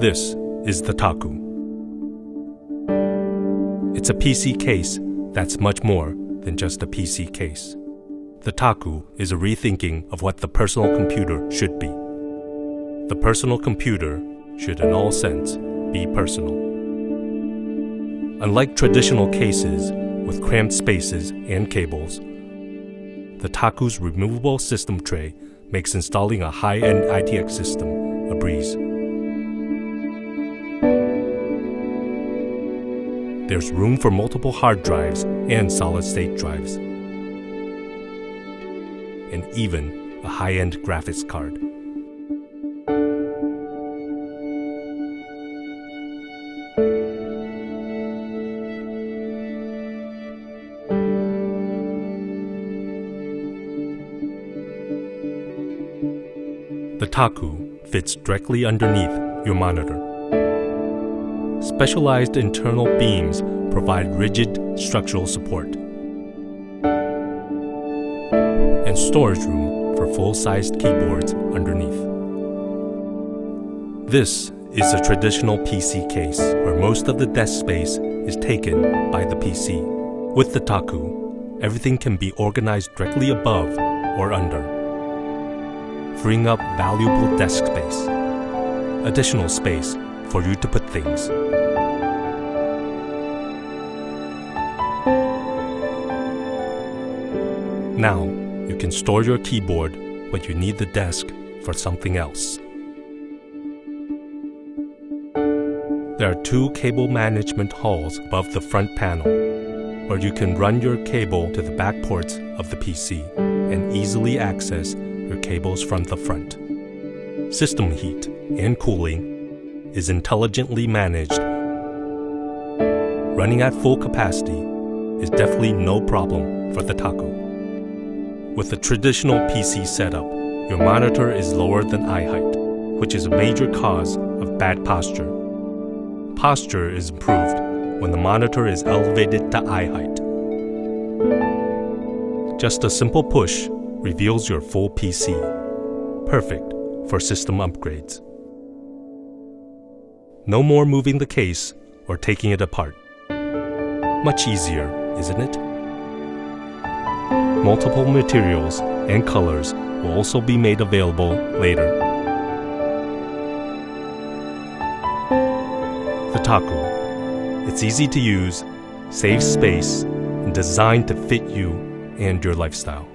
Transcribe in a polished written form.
This is the TAKU. It's a PC case that's much more than just a PC case. The TAKU is a rethinking of what the personal computer should be. The personal computer should in all sense be personal. Unlike traditional cases with cramped spaces and cables, the TAKU's removable system tray makes installing a high-end ITX system a breeze. There's room for multiple hard drives and solid-state drives, and even a high-end graphics card. The TAKU fits directly underneath your monitor. Specialized internal beams provide rigid structural support and storage room for full-sized keyboards underneath. This is a traditional PC case where most of the desk space is taken by the PC. With the TAKU, everything can be organized directly above or under, freeing up valuable desk space, additional space for you to put things. Now, you can store your keyboard when you need the desk for something else. There are 2 cable management halls above the front panel, where you can run your cable to the back ports of the PC and easily access your cables from the front. System heat and cooling is intelligently managed. Running at full capacity is definitely no problem for the TAKU. With the traditional PC setup, your monitor is lower than eye height, which is a major cause of bad posture. Posture is improved when the monitor is elevated to eye height. Just a simple push reveals your full PC, perfect for system upgrades. No more moving the case or taking it apart. Much easier, isn't it? Multiple materials and colors will also be made available later. The TAKU. It's easy to use, saves space, and designed to fit you and your lifestyle.